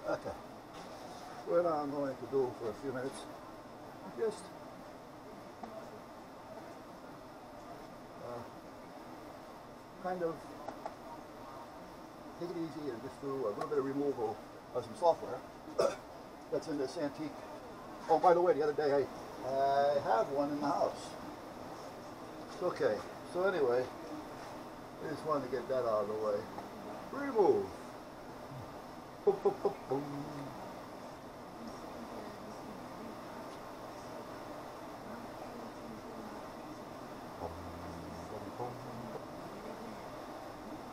Okay. What I'm going to do for a few minutes, just kind of take it easy and just do a little bit of removal of some software that's in this antique. Oh, by the way, the other day I have one in the house. Okay, so anyway, I just wanted to get that out of the way. Remove. Boom, boom, boom, boom.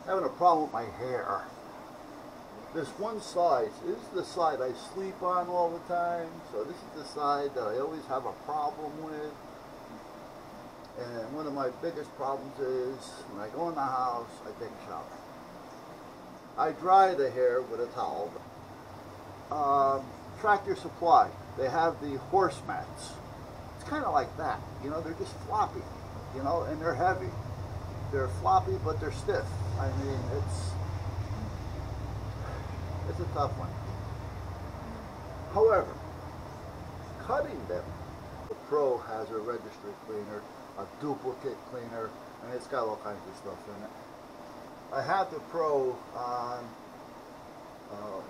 Having a problem with my hair. This one side is the side I sleep on all the time, so this is the side that I always have a problem with. And one of my biggest problems is when I go in the house, I take a shower. I dry the hair with a towel. Tractor Supply, they have the horse mats. It's kind of like that, you know, they're just floppy, you know, and they're heavy. They're floppy, but they're stiff. I mean, it's a tough one. However, cutting them, the Pro has a registry cleaner, a duplicate cleaner, and it's got all kinds of stuff in it. I have the Pro on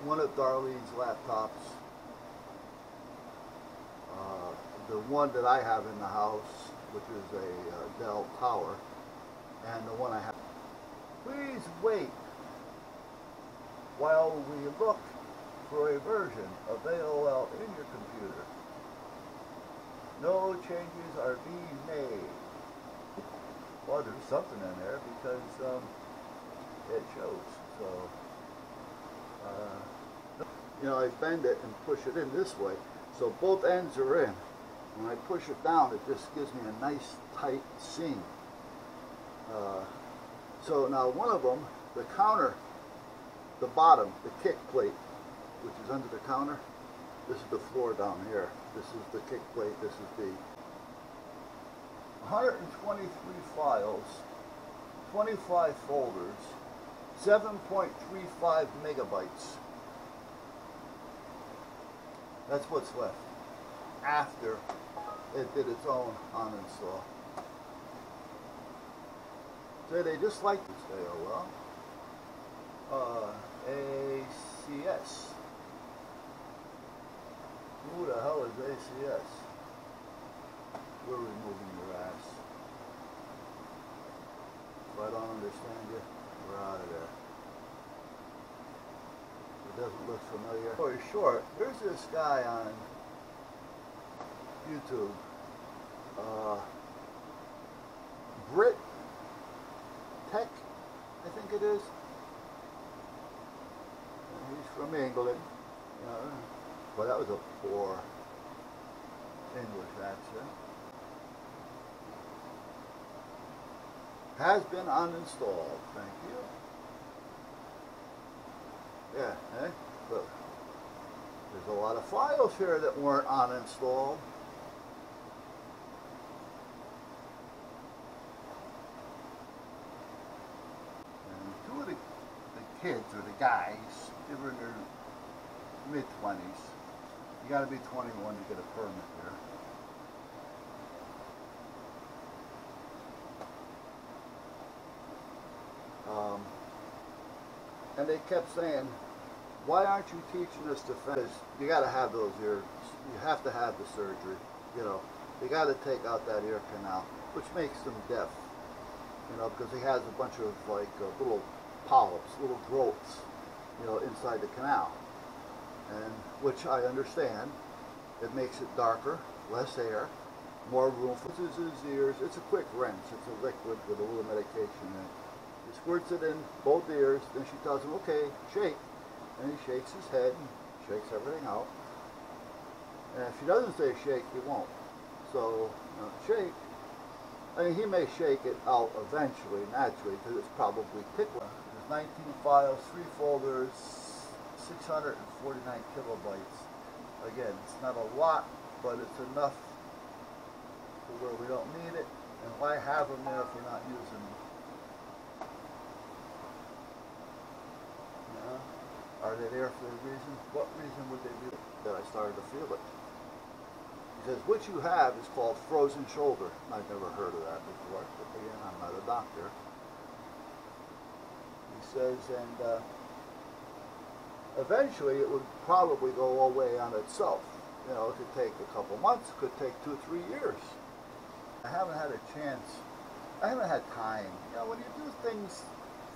one of Darlene's laptops, the one that I have in the house, which is a Dell Tower, and the one I have. Please wait while we look for a version of AOL in your computer. No changes are being made. Well, there's something in there because it shows. So, you know, I bend it and push it in this way, so both ends are in. When I push it down, it just gives me a nice tight seam. So now one of them, the counter, the bottom, the kick plate, which is under the counter, this is the floor down here. This is the kick plate, this is the 123 files, 25 folders, 7.35 megabytes. That's what's left after it did its own uninstall. So they just like this AOL. ACS. Who the hell is ACS? We're removing your ass. If I don't understand you, we're out of there. It doesn't look familiar. Story short, there's this guy on YouTube, Brit Tech, I think it is. And he's from England. Well, that was a poor English accent. Has been uninstalled. Thank you. Yeah, look. There's a lot of files here that weren't uninstalled. Kids or the guys, they were in their mid-20s. You got to be 21 to get a permit there. And they kept saying, why aren't you teaching us to fence? You got to have those ears. You have to have the surgery. You know, you got to take out that ear canal, which makes them deaf. You know, because he has a bunch of like little polyps, little growths, you know, inside the canal, and which I understand. It makes it darker, less air, more room for his ears. It's a quick rinse. It's a liquid with a little medication in it. He squirts it in both ears. Then she tells him, "Okay, shake," and he shakes his head and shakes everything out. And if she doesn't say shake, he won't. So shake. I mean, he may shake it out eventually, naturally, because it's probably tickling. 19 files, 3 folders, 649 kilobytes. Again, it's not a lot, but it's enough to where we don't need it. And why have them there if we're not using them? Are they there for a reason? What reason would they be that I started to feel it? He says, what you have is called frozen shoulder. I've never heard of that before, but again, I'm not a doctor. He says, and eventually it would probably go away on itself. You know, it could take a couple months, it could take 2 or 3 years. I haven't had a chance. I haven't had time. You know, when you do things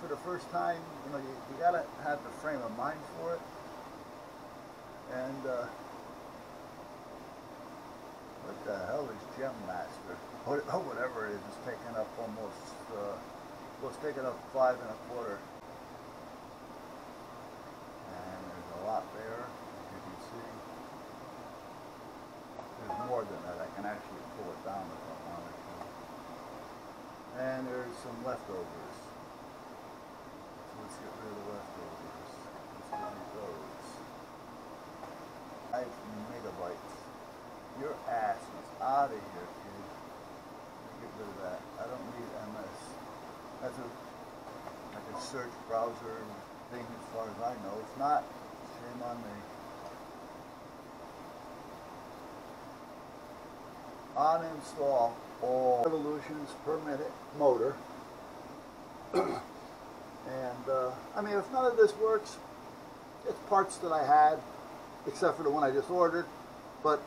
for the first time, you know, you gotta have the frame of mind for it. And what the hell is Gem Master? Whatever it is, it's taking up almost, well, it's taking up 5 1/4. And there's a lot there, as you can see. There's more than that. I can actually pull it down if I wanted to. And there's some leftovers. So let's get rid of the leftovers. Let's delete those. 5 megabytes. Your ass is out of here, kid. Get rid of that. I don't need MS. That's like a search browser thing as far as I know. It's not. Shame on me. Uninstall all revolutions per minute motor. And I mean, if none of this works, it's parts that I had, except for the one I just ordered. But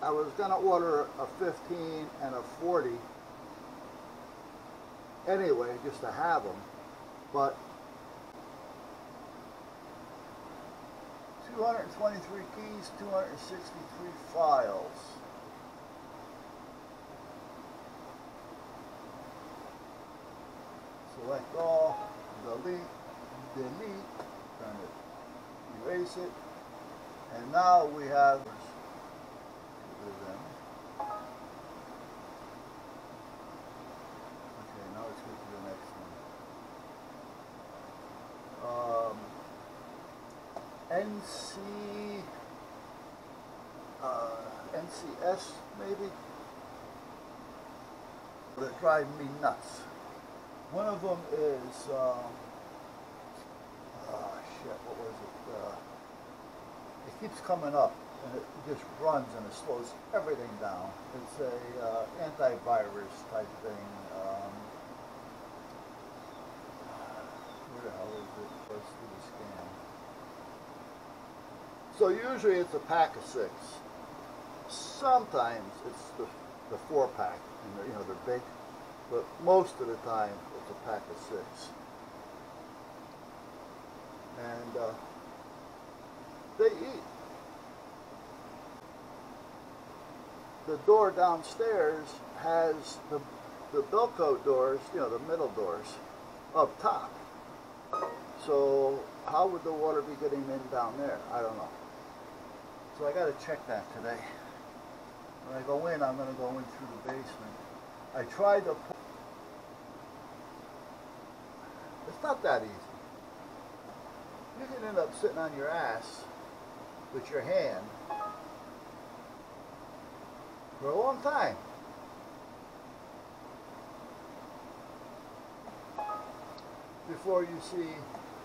I was going to order a 15 and a 40 anyway, just to have them. But 223 keys, 263 files. Select all, delete, turn it, erase it, and now we have them. Okay, now let's go to the next one. NCS maybe? That drive me nuts. One of them is, oh shit, what was it? It keeps coming up and it just runs and it slows everything down. It's a antivirus type thing. Where the hell is it? Let's do the scan. So usually it's a pack of 6. Sometimes it's the 4-pack, and you know, they're big. But most of the time, it's a pack of 6. And they eat. The door downstairs has the Bilco doors, you know, the middle doors, up top. So how would the water be getting in down there? I don't know. So I got to check that today. When I go in, I'm going to go in through the basement. I tried to. It's not that easy. You can end up sitting on your ass with your hand for a long time. Before you see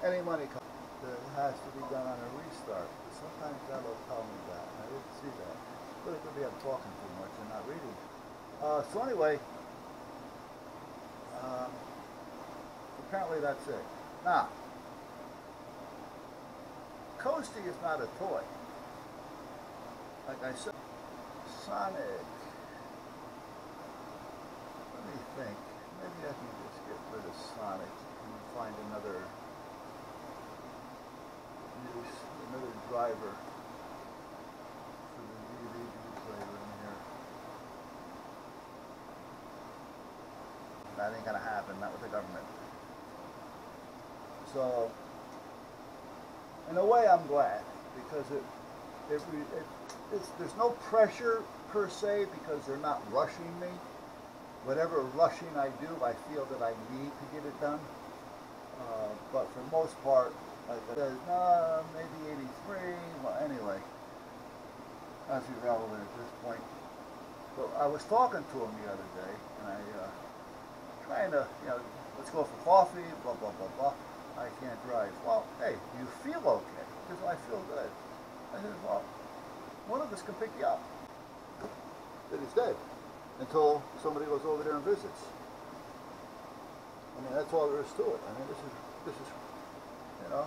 any money come. That has to be done on a restart. Sometimes that'll tell me that. I didn't see that. But it could be I'm talking too much and not reading. So anyway, apparently that's it. Now, Coasty is not a toy. Like I said, Sonic. Let me think. Maybe I can just get rid of Sonic and find another use, another driver for the DVD player in here. That ain't gonna happen, not with the government. So, in a way, I'm glad, because there's no pressure per se, because they're not rushing me. Whatever rushing I do, I feel that I need to get it done. But for the most part, like I said, maybe 83. Well, anyway, that's irrelevant at this point. But I was talking to him the other day, and I trying to, you know, let's go for coffee, blah blah blah blah. I can't drive. Well, hey, you feel okay. He says, I feel good. I said, well, one of us can pick you up. Then he's dead until somebody goes over there and visits. I mean, that's all there is to it. I mean, this is, you know.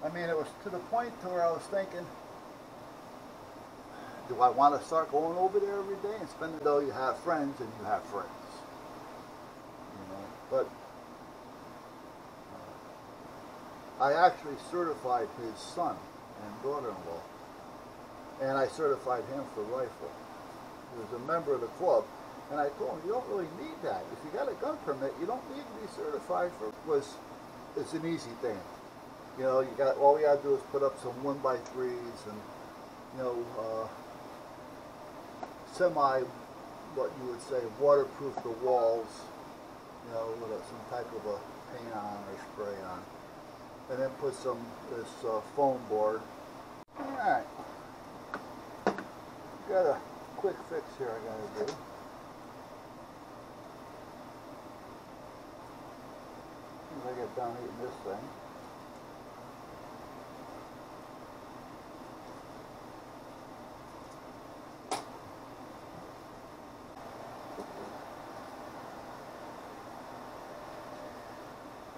I mean, it was to the point to where I was thinking, do I want to start going over there every day and spending, though you have friends and you have friends, you know. But I actually certified his son and daughter-in-law, and I certified him for rifle. He was a member of the club, and I told him, you don't really need that. If you got a gun permit, you don't need to be certified for. It's an easy thing. You know, all we got to do is put up some 1x3s and, you know, what you would say, waterproof the walls, you know, with some type of a paint on or spray on, and then put this foam board. All right, got a quick fix here I got to do. As I get done eating this thing.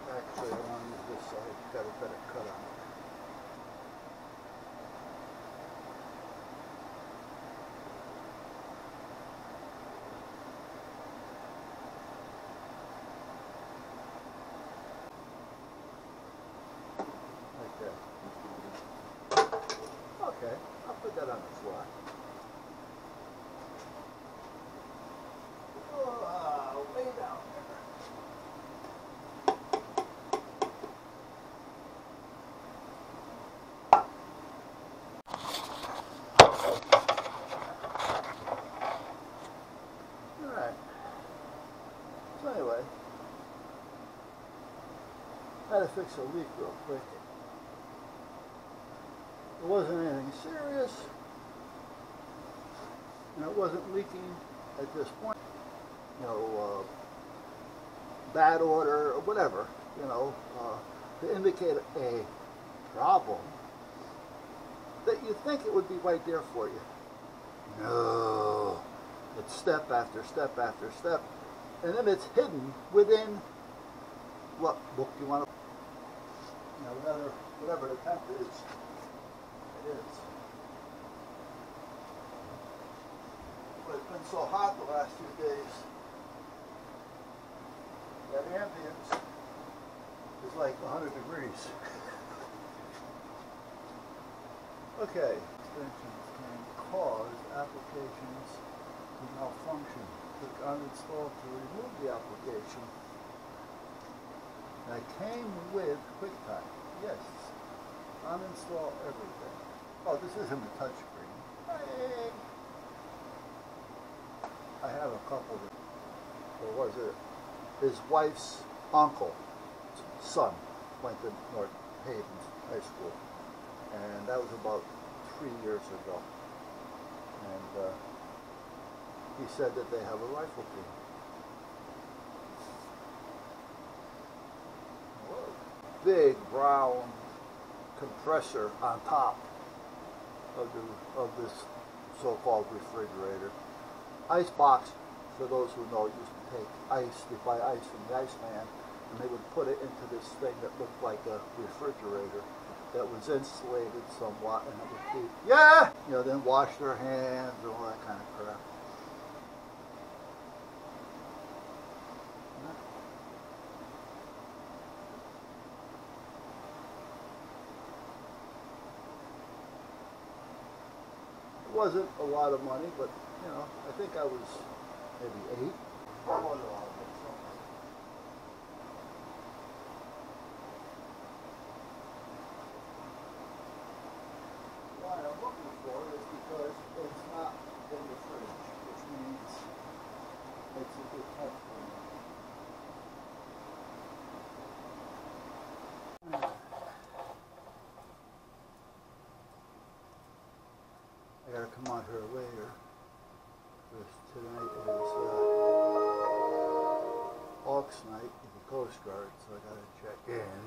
Actually, I want to use this side. Got a better cut on it. Like that. Okay, I'll put that on the slot. Oh, way down there. So anyway, I had to fix a leak real quick. It wasn't anything serious, and it wasn't leaking at this point. You know, bad order or whatever, you know, to indicate a problem that you think it would be right there for you. No, it's step after step after step. And then it's hidden within what book you want to, you know, whatever the temp is, it is. But it's been so hot the last few days that ambient is like 100 degrees. Okay, extensions can cause applications to malfunction. Click uninstall to remove the application. That came with QuickTime. Yes. Uninstall everything. Oh, this isn't a touchscreen. Hey. I have a couple of, or was it? His wife's uncle, son, went to North Havens High School. And that was about 3 years ago. And he said that they have a rifle team. Big brown compressor on top of this so-called refrigerator. Ice box, for those who know, used to take ice, they buy ice from the Iceman, and they would put it into this thing that looked like a refrigerator that was insulated somewhat, and it would keep, yeah! You know, then wash their hands and all that kind of crap. It wasn't a lot of money, but, you know, I think I was maybe 8. Why I'm looking for is because it's not in the fridge, which means it's a good test for me. I gotta come on here later, because tonight is all Elks night with the Coast Guard, so I got to check in.